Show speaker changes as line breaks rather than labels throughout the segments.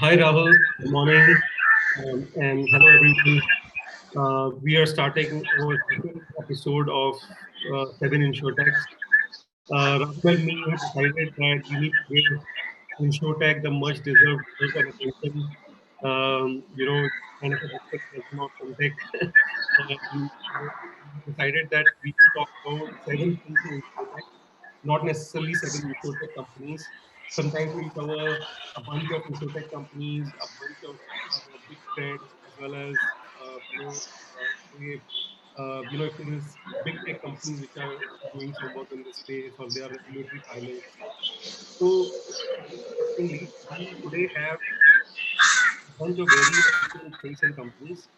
Hi Rahul, good morning, and hello everyone. We are starting our second episode of Seven InsurTechs. Rahul and me have decided that we need to give InsurTech the much deserved buzz and attention. Kind of a hectic version of fintech. We decided that we should talk about seven things in InsurTech, not necessarily seven InsurTech companies. Sometimes we'll cover a bunch of InsurTech companies, a bunch of big trends, as well as say, if there is big tech companies which are doing some work in this space or they are regulatory pilots. So, interestingly, we today have a bunch of very different things and companies.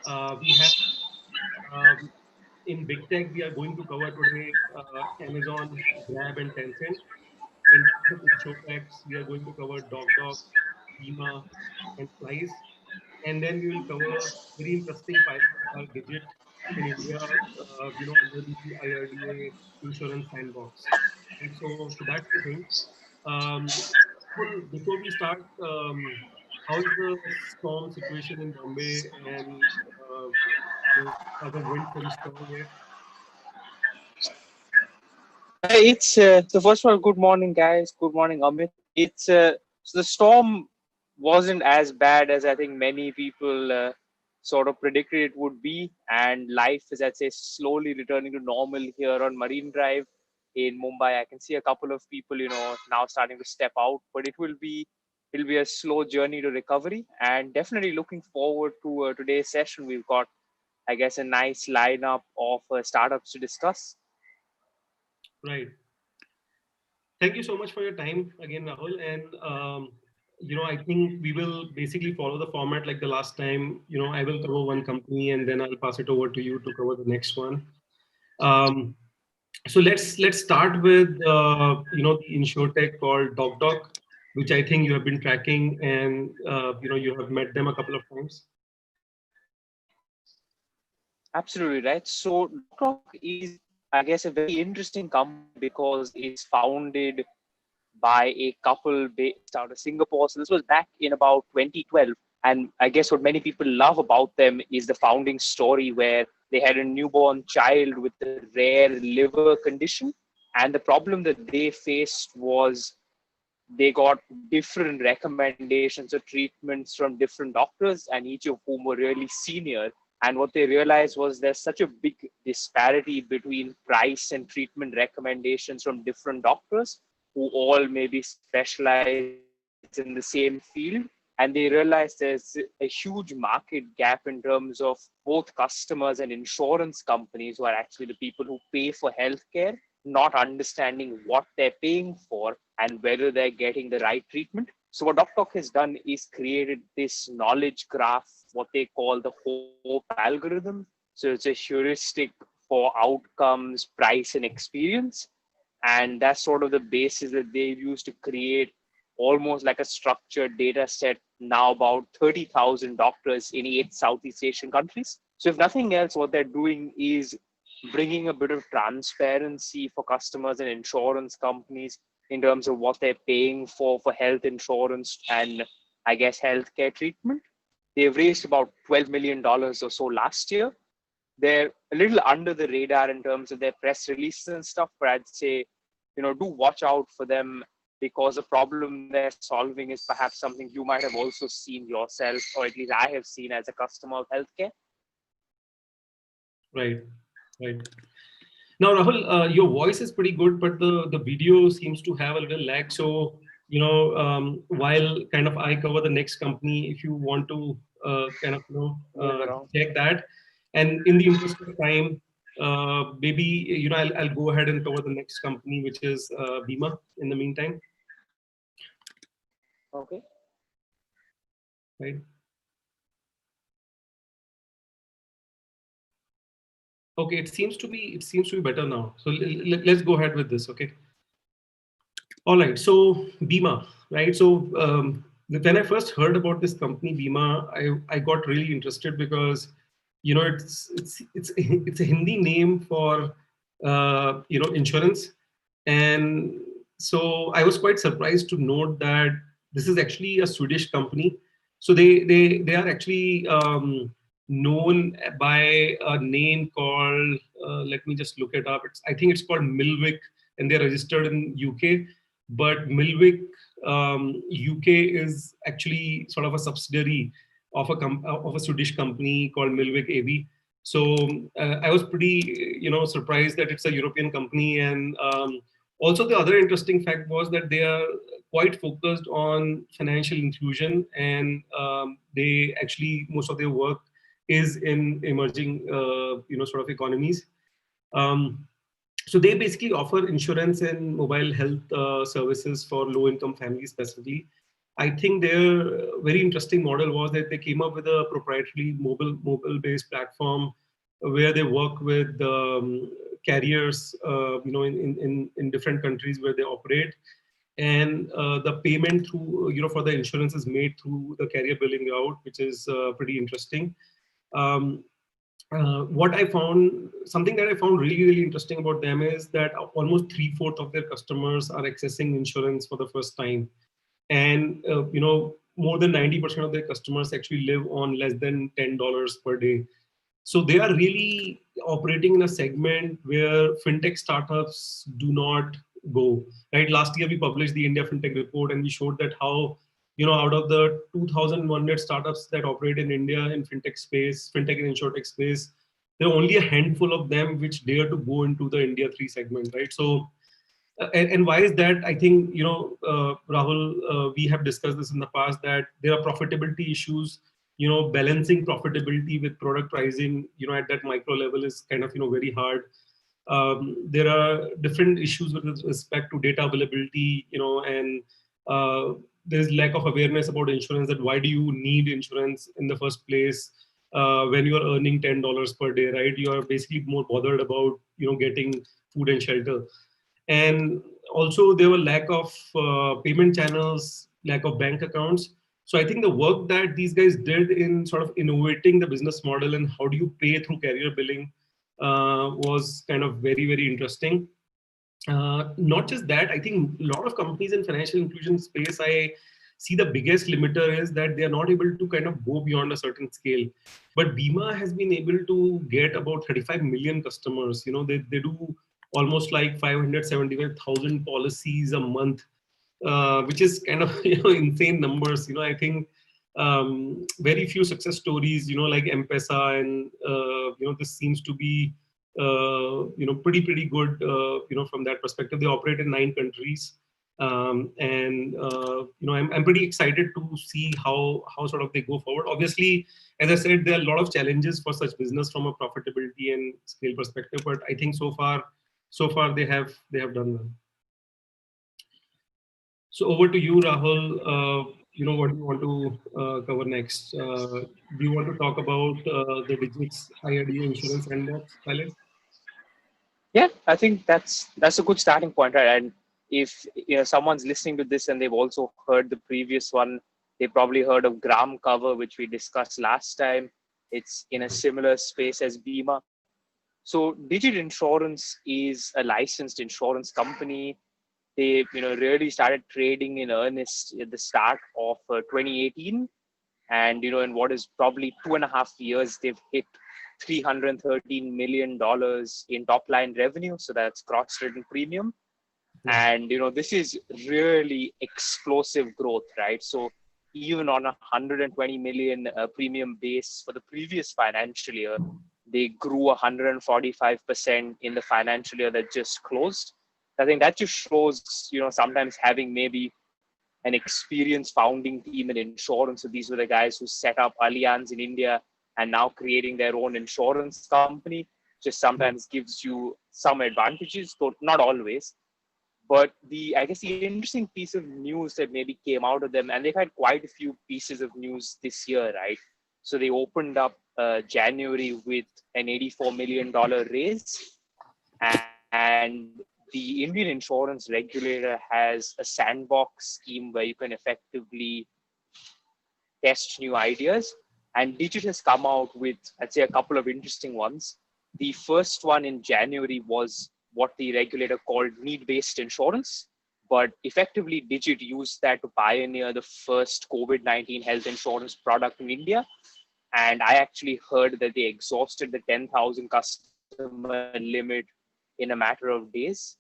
We have um, in big tech, we are going to cover today Amazon, Grab, and Tencent. In terms of InsurTechs, we are going to cover DocDoc, Bima, and Slice. And then we will cover very interesting pilots like Digit in India, under the IRDA insurance sandbox. And so that's the thing. Um, well, before we start, how's the storm situation in Bombay and are the winds very strong here?
So first of all, good morning, guys. Good morning, Amit. So the storm wasn't as bad as I think many people sort of predicted it would be, and life is, I'd say, slowly returning to normal here on Marine Drive in Mumbai. I can see a couple of people, now starting to step out, but it'll be a slow journey to recovery, and definitely looking forward to today's session. We've got, I guess, a nice lineup of startups to discuss.
Right. Thank you so much for your time again, Rahul. And I think we will basically follow the format like the last time. I will cover one company and then I'll pass it over to you to cover the next one. Um, so let's start with the insurtech called DocDoc, which I think you have been tracking and you have met them a couple of times.
Absolutely right. So DocDoc is, I guess, a very interesting company because it's founded by a couple based out of Singapore. So this was back in about 2012. And I guess what many people love about them is the founding story where they had a newborn child with a rare liver condition. And the problem that they faced was they got different recommendations or treatments from different doctors, and each of whom were really senior. And what they realized was there's such a big disparity between price and treatment recommendations from different doctors who all maybe specialize in the same field. And they realized there's a huge market gap in terms of both customers and insurance companies who are actually the people who pay for healthcare, not understanding what they're paying for and whether they're getting the right treatment. So what DocDoc has done is created this knowledge graph, what they call the HOPE algorithm. So it's a heuristic for outcomes, price, and experience. And that's sort of the basis that they've used to create almost like a structured data set now about 30,000 doctors in 8 Southeast Asian countries. So if nothing else, what they're doing is bringing a bit of transparency for customers and insurance companies in terms of what they're paying for health insurance and, I guess, healthcare treatment. They've raised about $12 million or so last year. They're a little under the radar in terms of their press releases and stuff, but I'd say, do watch out for them because the problem they're solving is perhaps something you might have also seen yourself, or at least I have seen as a customer of healthcare.
Right. Right. Now, Rahul, your voice is pretty good, but the video seems to have a little lag. So, while kind of I cover the next company, if you want to kind of
Move around.
check that, and in the interest of time, maybe I'll go ahead and cover the next company, which is Bima. In the meantime,
Okay.
right? Okay, it seems to be better now. So let's go ahead with this. Okay. All right. So Bima, right? So when I first heard about this company, Bima, I got really interested because it's it's a Hindi name for insurance, and so I was quite surprised to note that This is actually a Swedish company. So they are actually known by a name called, let me just look it up. I think it's called Milwick, and they're registered in UK. But Milwick UK is actually sort of a subsidiary of of a Swedish company called Milwick AB. So I was pretty, surprised that it's a European company. And also the other interesting fact was that they are quite focused on financial inclusion, and they actually, most of their work is in emerging, sort of economies. Um, so they basically offer insurance and mobile health services for low-income families specifically. I think their very interesting model was that they came up with a proprietary mobile-based platform where they work with carriers, in different countries where they operate, and the payment through, for the insurance is made through the carrier billing route, which is pretty interesting. Um, what I found, something that I found really, really interesting about them is that almost three-fourths of their customers are accessing insurance for the first time. And, more than 90% of their customers actually live on less than $10 per day. So they are really operating in a segment where fintech startups do not go. Right. Last year we published the India FinTech report, and we showed that how, out of the 2,100 startups that operate in India in fintech space, fintech and insurtech space, there are only a handful of them which dare to go into the India 3 segment. Right. So and why is that? I think, Rahul, we have discussed this in the past, that there are profitability issues. Balancing profitability with product pricing, at that micro level is kind of, very hard. There are different issues with respect to data availability, and there's lack of awareness about insurance, that why do you need insurance in the first place when you are earning $10 per day, right? You are basically more bothered about, getting food and shelter. And also there were lack of payment channels, lack of bank accounts. So I think the work that these guys did in sort of innovating the business model and how do you pay through carrier billing was kind of very, very interesting. Not just that, I think a lot of companies in financial inclusion space, I see the biggest limiter is that they are not able to kind of go beyond a certain scale. But Bima has been able to get about 35 million customers. They do almost like 575,000 policies a month, which is kind of, insane numbers. I think very few success stories, like M-Pesa, and this seems to be pretty good, from that perspective. They operate in 9 countries. And I'm pretty excited to see how sort of they go forward. Obviously, as I said, there are a lot of challenges for such business from a profitability and scale perspective, but I think so far they have done well. So over to you, Rahul. What do you want to cover next? Do you want to talk about the Digits IRDA Insurance Sandbox pilot?
Yeah, I think that's a good starting point, right? And if someone's listening to this and they've also heard the previous one, they probably heard of Gram Cover, which we discussed last time. It's in a similar space as Bima. So Digit Insurance is a licensed insurance company. They really started trading in earnest at the start of 2018, and in what is probably 2.5 years, they've hit $313 million in top line revenue. So that's gross written premium. And this is really explosive growth, right? So even on 120 million premium base for the previous financial year, they grew 145% in the financial year that just closed. I think that just shows, sometimes having maybe an experienced founding team in insurance. So these were the guys who set up Allianz in India and now creating their own insurance company. Just sometimes gives you some advantages, though not always. But I guess the interesting piece of news that maybe came out of them, and they've had quite a few pieces of news this year, right? So they opened up January with an $84 million raise, and the Indian insurance regulator has a sandbox scheme where you can effectively test new ideas. And Digit has come out with, I'd say, a couple of interesting ones. The first one in January was what the regulator called need-based insurance. but effectively Digit used that to pioneer the first COVID-19 health insurance product in India. And I actually heard that they exhausted the 10,000 customer limit in a matter of days.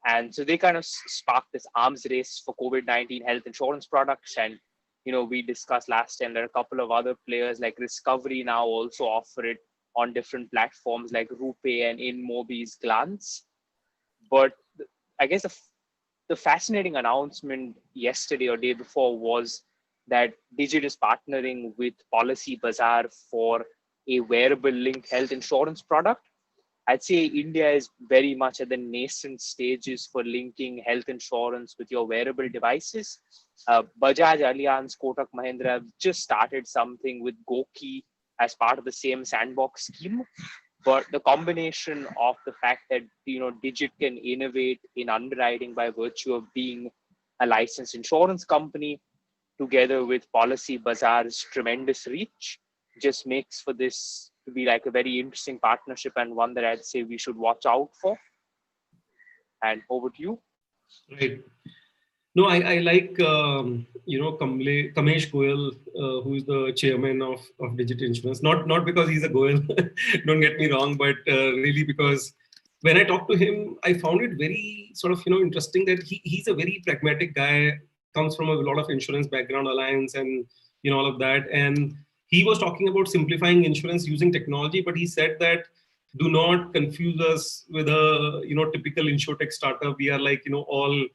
And so they kind of sparked this arms race for COVID-19 health insurance products. And, we discussed last time, there are a couple of other players like Discovery now also offer it on different platforms like RuPay and InMobi's Glance. But I guess the fascinating announcement yesterday or day before was that Digit is partnering with Policy Bazaar for a wearable linked health insurance product. I'd say India is very much at the nascent stages for linking health insurance with your wearable devices. Bajaj Allianz, Kotak Mahindra have just started something with Goki as part of the same sandbox scheme. But the combination of the fact that Digit can innovate in underwriting by virtue of being a licensed insurance company, together with Policy Bazaar's tremendous reach, just makes for this to be like a very interesting partnership and one that I'd say we should watch out for. And over to you.
Right. No, I like Kamesh Goyal, who is the chairman of Digit Insurance. Not because he's a Goyal, don't get me wrong, but really because when I talked to him, I found it very sort of interesting that he's a very pragmatic guy, comes from a lot of insurance background, alliance, and all of that. And he was talking about simplifying insurance using technology, but he said that do not confuse us with a typical insurtech startup. We are like all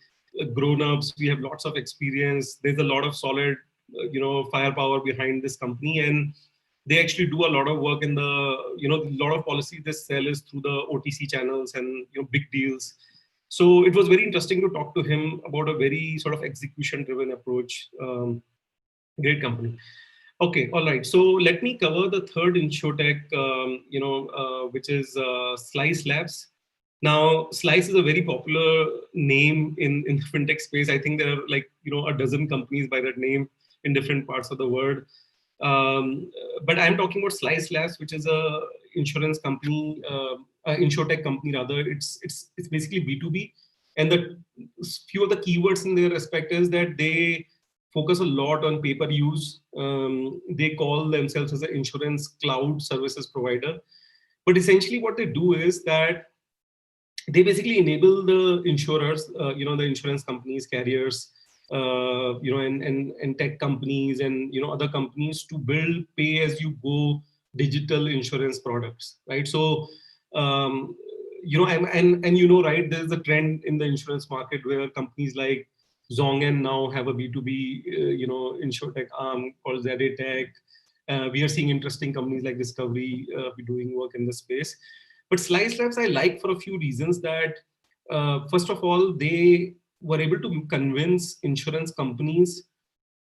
grown-ups, we have lots of experience, there's a lot of solid firepower behind this company, and they actually do a lot of work in the a lot of policy they sell is through the OTC channels and big deals. So it was very interesting to talk to him about a very sort of execution driven approach. Great company. Okay, all right. So let me cover the third insurtech, which is Slice Labs. Now, Slice is a very popular name in the fintech space. I think there are like a dozen companies by that name in different parts of the world. But I'm talking about Slice Labs, which is a insurance company, insurtech company rather. It's basically B2B, and the few of the keywords in their respect is that they focus a lot on pay-per-use. They call themselves as an insurance cloud services provider. But essentially what they do is that they basically enable the insurers, the insurance companies, carriers, and tech companies and, other companies to build pay-as-you-go digital insurance products, right? So, right, there's a trend in the insurance market where companies like Zongen now have a B2B, insurtech arm called Zeditech. We are seeing interesting companies like Discovery be doing work in this space. But Slice Labs I like for a few reasons. That first of all, they were able to convince insurance companies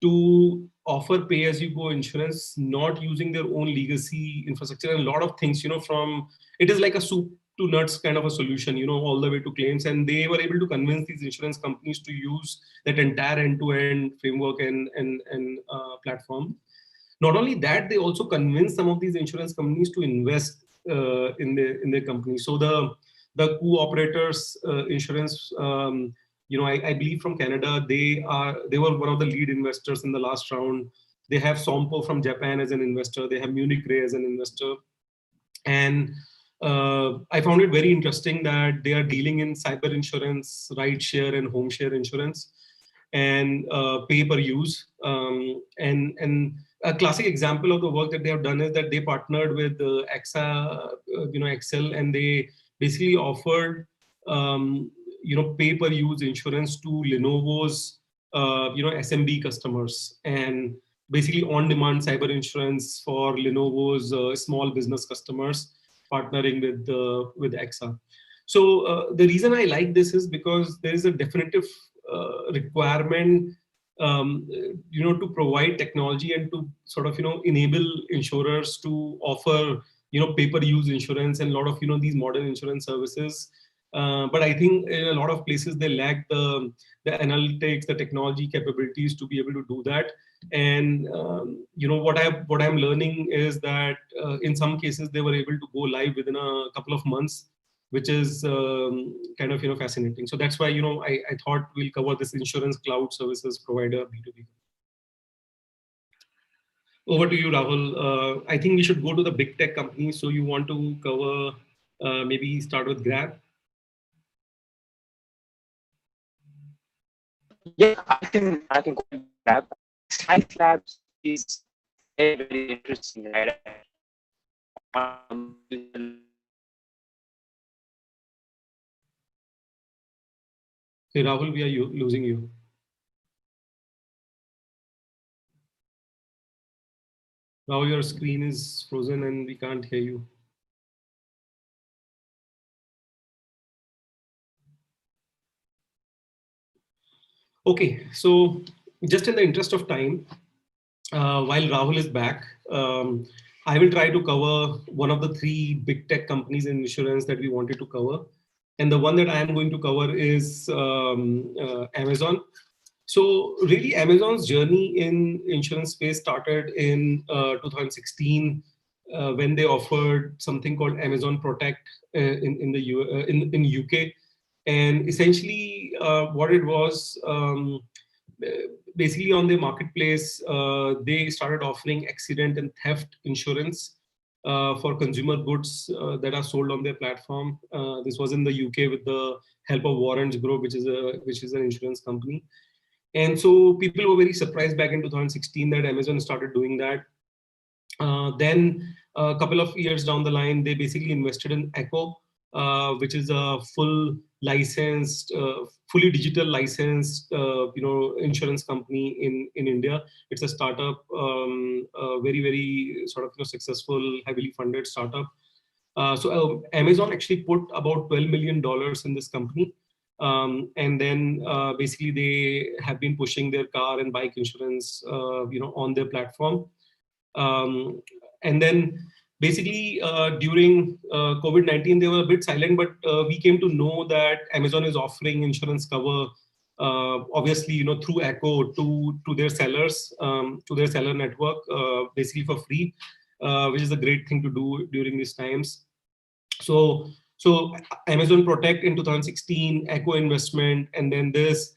to offer pay-as-you-go insurance, not using their own legacy infrastructure and a lot of things. From it is like a soup to nuts kind of a solution, all the way to claims. And they were able to convince these insurance companies to use that entire end-to-end framework and platform. Not only that, they also convinced some of these insurance companies to invest in their company. So the co-operators insurance, I believe from Canada, they were one of the lead investors in the last round. They have Sompo from Japan as an investor. They have Munich Re as an investor. And I found it very interesting that they are dealing in cyber insurance, ride share and home share insurance, and pay per use. And a classic example of the work that they have done is that they partnered with AXA, Excel, and they basically offered pay per use insurance to Lenovo's SMB customers, and basically on demand cyber insurance for Lenovo's small business customers, partnering with AXA. So the reason I like this is because there is a definitive requirement to provide technology and to sort of enable insurers to offer pay-per-use insurance and a lot of these modern insurance services. But I think in a lot of places they lack the analytics, the technology capabilities to be able to do that. And what I'm learning is that in some cases they were able to go live within a couple of months. which is kind of fascinating. So that's why I thought we'll cover this insurance cloud services provider B2B. Over to you, Rahul. I think we should go to the big tech companies. So you want to cover, maybe start with Grab?
Yeah, I can go ahead with Grab. Science Labs is very interesting, right?
Hey, Rahul, we are losing you. Now your screen is frozen and we can't hear you. Okay, so just in the interest of time, while Rahul is back, I will try to cover one of the three big tech companies in insurance that we wanted to cover. And the one that I am going to cover is Amazon. So really, Amazon's journey in insurance space started in 2016 when they offered something called Amazon Protect in the in UK, and essentially what it was. Basically, on their marketplace, they started offering accident and theft insurance for consumer goods that are sold on their platform. This was in the UK with the help of Warrants Group, which is an insurance company. And so people were very surprised back in 2016 that Amazon started doing that. Then a couple of years down the line, they basically invested in Echo, which is a full licensed, fully digital licensed, insurance company in India. It's a startup, a very sort of successful, heavily funded startup. So Amazon actually put about $12 million in this company. And then basically they have been pushing their car and bike insurance, on their platform. Um, and then basically during COVID-19, they were a bit silent, but we came to know that Amazon is offering insurance cover, obviously, through Echo to their sellers, to their seller network, basically for free, which is a great thing to do during these times. So Amazon Protect in 2016, Echo investment, and then this.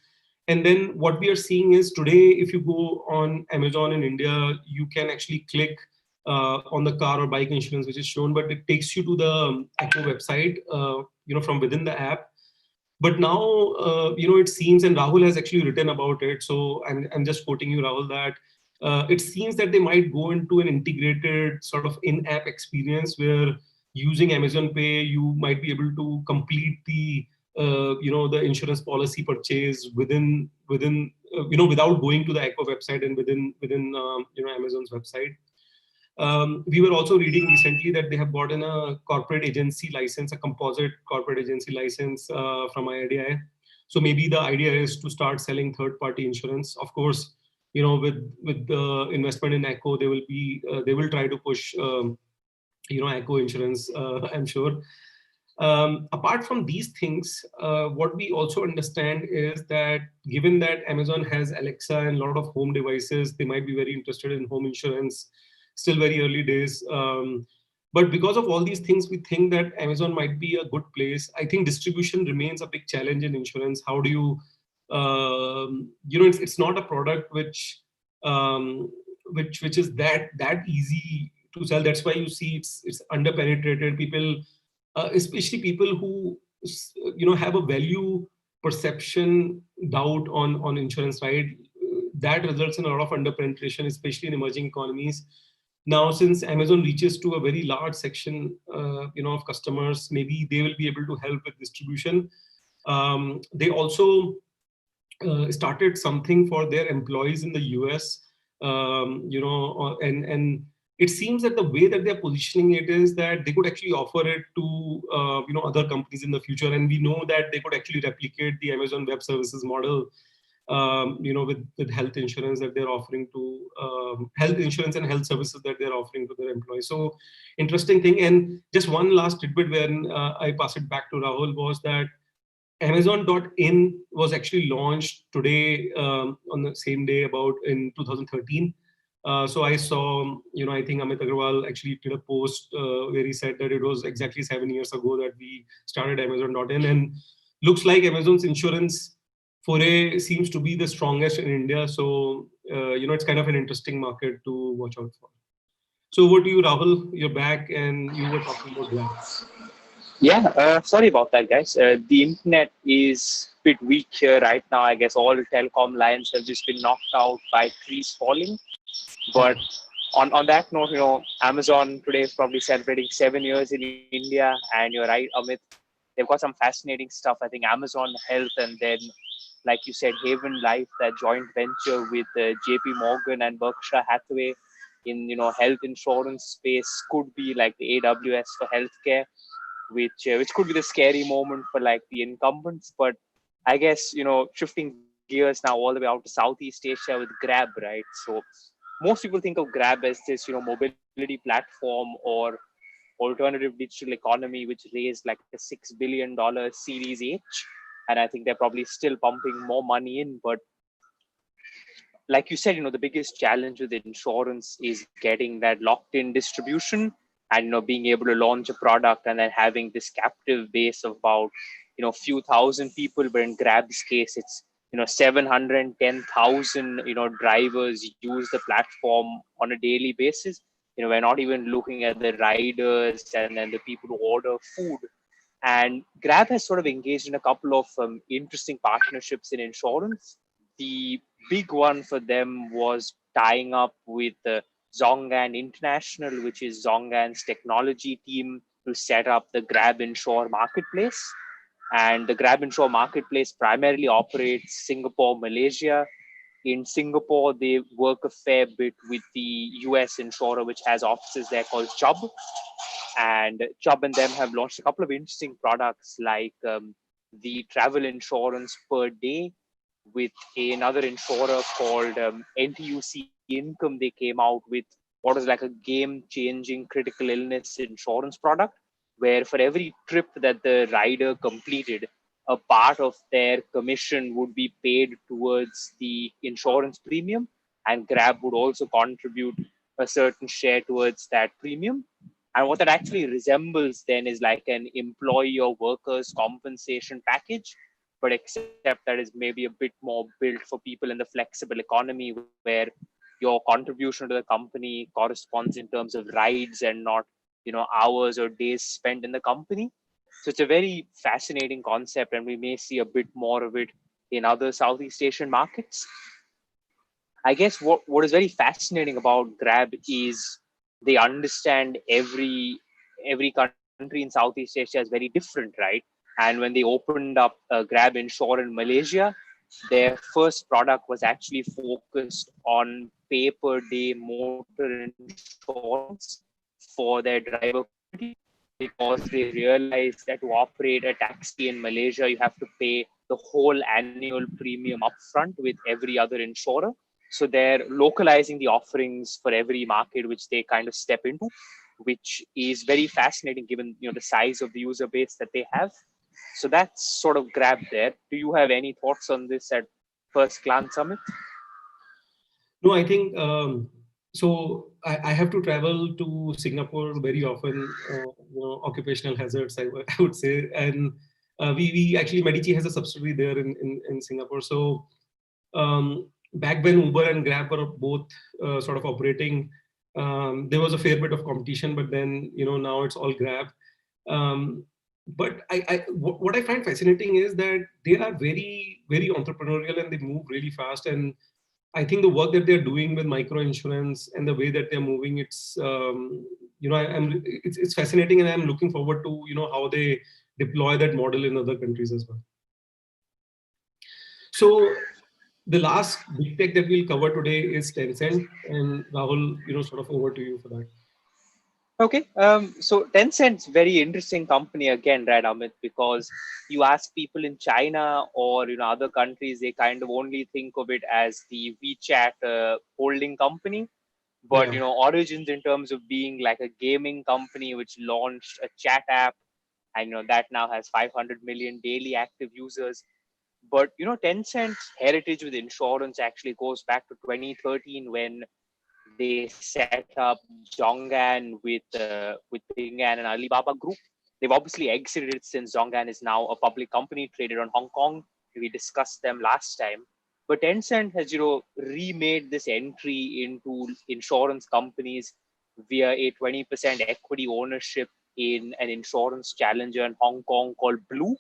And then what we are seeing is today, if you go on Amazon in India, you can actually click on the car or bike insurance, which is shown, but it takes you to the Echo website, from within the app. But now, it seems, and Rahul has actually written about it. So I'm just quoting you, Rahul, that it seems that they might go into an integrated sort of in-app experience where using Amazon Pay, you might be able to complete the insurance policy purchase within without going to the Echo website and within Amazon's website. We were also reading recently that they have gotten a corporate agency license, a composite corporate agency license from IRDAI. So maybe the idea is to start selling third-party insurance. Of course, with the investment in Echo, they will try to push Echo insurance. I'm sure. Apart from these things, what we also understand is that given that Amazon has Alexa and a lot of home devices, they might be very interested in home insurance. Still very early days. But because of all these things, we think that Amazon might be a good place. I think distribution remains a big challenge in insurance. How do you, it's not a product which is that easy to sell. That's why you see it's underpenetrated. People, especially people who have a value perception doubt on insurance, right? That results in a lot of underpenetration, especially in emerging economies. Now, since Amazon reaches to a very large section, of customers, maybe they will be able to help with distribution. They also started something for their employees in the US, and it seems that the way that they're positioning it is that they could actually offer it to other companies in the future, and we know that they could actually replicate the Amazon Web Services model, with health insurance that they're offering to health insurance and health services that they're offering to their employees. So interesting thing. And just one last tidbit when I pass it back to Rahul was that Amazon.in was actually launched today, on the same day about in 2013. So I saw, I think Amit Agarwal actually did a post where he said that it was exactly 7 years ago that we started Amazon.in, and looks like Amazon's insurance foray seems to be the strongest in India. So, it's kind of an interesting market to watch out for. So over to you, Rahul. You're back, and you were talking about Grab.
Yeah, sorry about that, guys. The internet is a bit weak here right now. I guess all telecom lines have just been knocked out by trees falling. But on that note, Amazon today is probably celebrating 7 years in India, and you're right, Amit. They've got some fascinating stuff. I think Amazon Health, and then, like you said, Haven Life, that joint venture with J.P. Morgan and Berkshire Hathaway in health insurance space could be like the AWS for healthcare, which could be the scary moment for like the incumbents. But I guess shifting gears now all the way out to Southeast Asia with Grab, right? So most people think of Grab as this mobility platform or alternative digital economy, which raised like a $6 billion Series H, and I think they're probably still pumping more money in. But like you said, the biggest challenge with insurance is getting that locked in distribution, and being able to launch a product and then having this captive base of about few thousand people. But in Grab's case, it's 710,000 drivers use the platform on a daily basis. We're not even looking at the riders and then the people who order food. And Grab has sort of engaged in a couple of interesting partnerships in insurance. The big one for them was tying up with Zongan International, which is Zongan's technology team, to set up the Grab Insure marketplace. And the Grab Insure marketplace primarily operates Singapore, Malaysia. In Singapore, they work a fair bit with the US insurer, which has offices there, called Chubb. And Chubb and them have launched a couple of interesting products like the travel insurance per day with another insurer called NTUC Income. They came out with what was like a game-changing critical illness insurance product, where for every trip that the rider completed, a part of their commission would be paid towards the insurance premium, and Grab would also contribute a certain share towards that premium. And what that actually resembles then is like an employee or workers' compensation package, but except that is maybe a bit more built for people in the flexible economy, where your contribution to the company corresponds in terms of rides and not hours or days spent in the company. So it's a very fascinating concept, and we may see a bit more of it in other Southeast Asian markets. I guess what is very fascinating about Grab is they understand every country in Southeast Asia is very different, right? And when they opened up Grab Insure in Malaysia, their first product was actually focused on pay per day motor insurance for their driver community, because they realized that to operate a taxi in Malaysia, you have to pay the whole annual premium upfront with every other insurer. So they're localizing the offerings for every market which they kind of step into, which is very fascinating given the size of the user base that they have. So that's sort of Grab there. Do you have any thoughts on this at first glance, Amit?
No, I think so. I have to travel to Singapore very often. Occupational hazards, I would say, and we actually Medici has a subsidiary there in Singapore. So back when Uber and Grab were both sort of operating, there was a fair bit of competition. But then now it's all Grab. But what I find fascinating is that they are very very entrepreneurial, and they move really fast. And I think the work that they're doing with micro insurance and the way that they're moving, it's fascinating, and I'm looking forward to how they deploy that model in other countries as well. So the last big tech that we'll cover today is Tencent, and Rahul, sort of over to you for that.
Okay, so Tencent's very interesting company again, right, Amit? Because you ask people in China or other countries, they kind of only think of it as the WeChat holding company. But
Yeah.
origins in terms of being like a gaming company which launched a chat app, and that now has 500 million daily active users. But Tencent's heritage with insurance actually goes back to 2013, when they set up Zhong'an with Ping An and Alibaba Group. They've obviously exited since Zhong'an is now a public company traded on Hong Kong. We discussed them last time. But Tencent has, remade this entry into insurance companies via a 20% equity ownership in an insurance challenger in Hong Kong called Blue.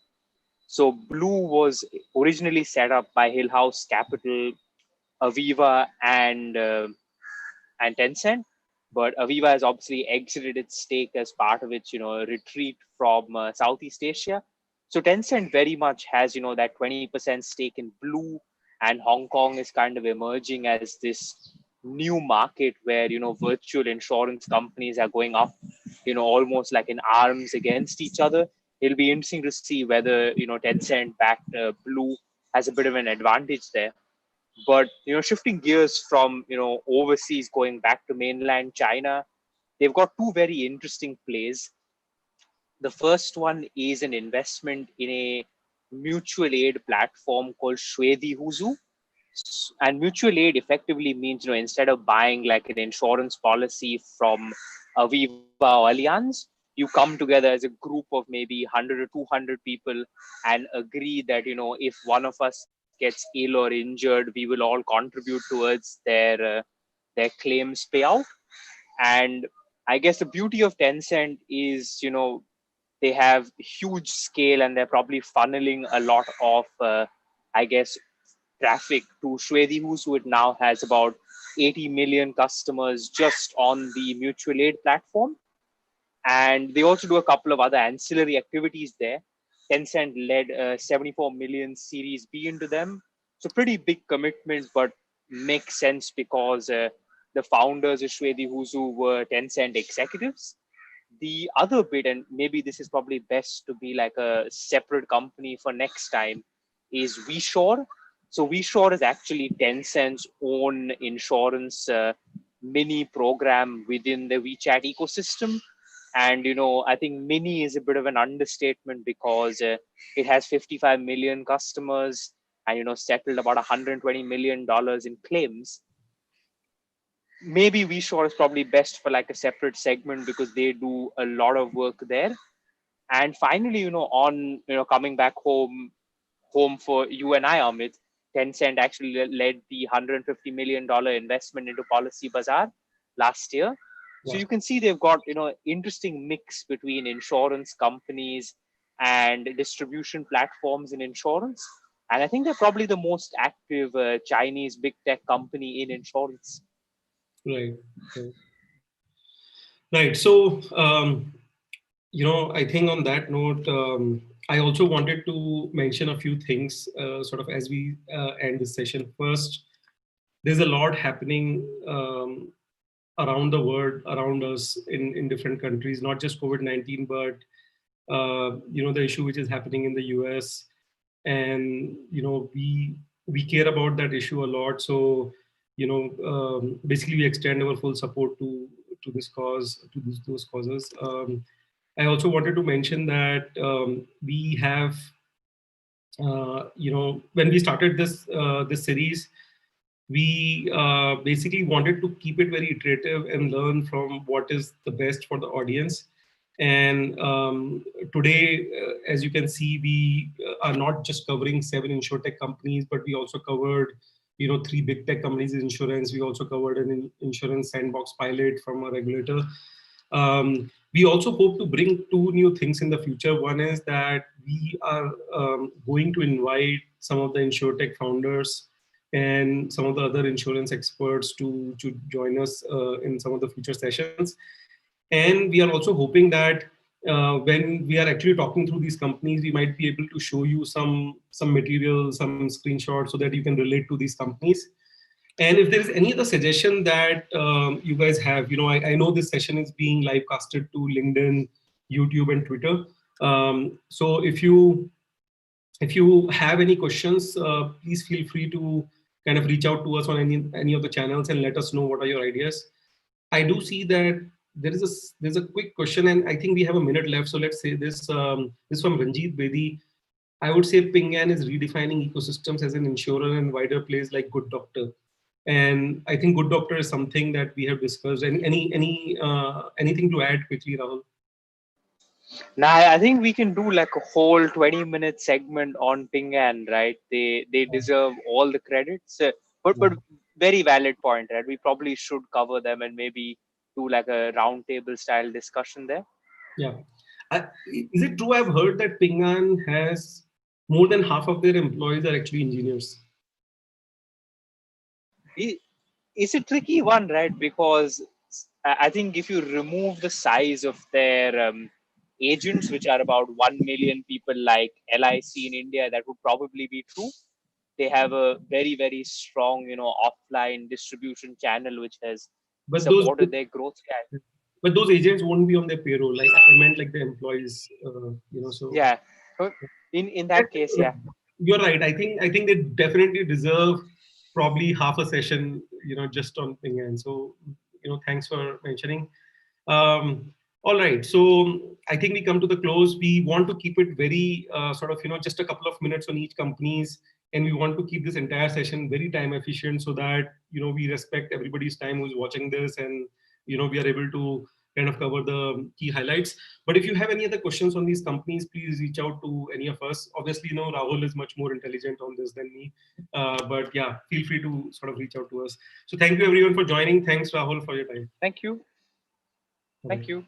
So Blue was originally set up by Hill House Capital, Aviva, and Tencent. But Aviva has obviously exited its stake as part of its, retreat from Southeast Asia. So Tencent very much has, that 20% stake in Blue, and Hong Kong is kind of emerging as this new market where, virtual insurance companies are going up, almost like in arms against each other. It'll be interesting to see whether, Tencent backed Blue has a bit of an advantage there. But shifting gears from overseas, going back to mainland China, they've got two very interesting plays. The first one is an investment in a mutual aid platform called Shuedi Huzu. And mutual aid effectively means, instead of buying like an insurance policy from Aviva or Allianz, you come together as a group of maybe 100 or 200 people and agree that, if one of us gets ill or injured, we will all contribute towards their claims payout. And I guess the beauty of Tencent is, they have huge scale and they're probably funneling a lot of, I guess, traffic to Shwedi, who it now has about 80 million customers just on the mutual aid platform. And they also do a couple of other ancillary activities there. Tencent led a 74 million Series B into them. So pretty big commitments, but makes sense because the founders of Shwedi Huzu were Tencent executives. The other bit, and maybe this is probably best to be like a separate company for next time, is WeSure. So WeSure is actually Tencent's own insurance mini program within the WeChat ecosystem. And, I think mini is a bit of an understatement because it has 55 million customers and, settled about $120 million in claims. Maybe WeSure is probably best for like a separate segment because they do a lot of work there. And finally, on, coming back home for you and I, Amit, Tencent actually led the $150 million investment into Policy Bazaar last year. So you can see they've got, interesting mix between insurance companies and distribution platforms in insurance. And I think they're probably the most active Chinese big tech company in insurance.
Right. Right. So, I think on that note, I also wanted to mention a few things sort of as we end this session. First, there's a lot happening around the world, around us in different countries, not just COVID-19, but, the issue which is happening in the US. And, we care about that issue a lot. So, basically we extend our full support to this cause, to those causes. I also wanted to mention that we have, when we started this series, we basically wanted to keep it very iterative and learn from what is the best for the audience. And today, as you can see, we are not just covering 7 InsurTech companies, but we also covered, 3 big tech companies in insurance. We also covered an insurance sandbox pilot from a regulator. We also hope to bring 2 new things in the future. One is that we are going to invite some of the InsurTech founders and some of the other insurance experts to join us in some of the future sessions. And we are also hoping that when we are actually talking through these companies, we might be able to show you some material, some screenshots so that you can relate to these companies. And if there is any other suggestion that you guys have, I know this session is being live casted to LinkedIn, YouTube, and Twitter. So if you have any questions, please feel free to kind of reach out to us on any of the channels and let us know what are your ideas. I do see that there's a quick question, and I think we have a minute left. So let's say this. This from Ranjit Bedi. I would say Ping An is redefining ecosystems as an insurer and wider plays like Good Doctor. And I think Good Doctor is something that we have discussed. Anything to add quickly, Rahul?
Now, I think we can do like a whole 20-minute segment on Ping An, right? They deserve all the credits, but
Yeah.
very valid point, right? We probably should cover them and maybe do like a roundtable style discussion there.
Yeah. Is it true? I've heard that Ping An has more than half of their employees are actually engineers.
I- It's a tricky one, right? Because I think if you remove the size of their agents, which are about 1 million people like LIC in India, that would probably be true. They have a very, very strong, offline distribution channel, which has
But those
supported their growth.
but those agents won't be on their payroll. Like I meant, like the employees. So
Yeah. So in that case, yeah.
you're right. I think they definitely deserve probably half a session, just on Ping An. So, thanks for mentioning. Um, all right. So I think we come to the close. We want to keep it very sort of, just a couple of minutes on each companies, and we want to keep this entire session very time efficient so that we respect everybody's time who's watching this, and we are able to kind of cover the key highlights. But if you have any other questions on these companies, please reach out to any of us. Obviously, Rahul is much more intelligent on this than me. But yeah, feel free to sort of reach out to us. So thank you everyone for joining. Thanks, Rahul, for your time.
Thank you. Thank
Bye.
you.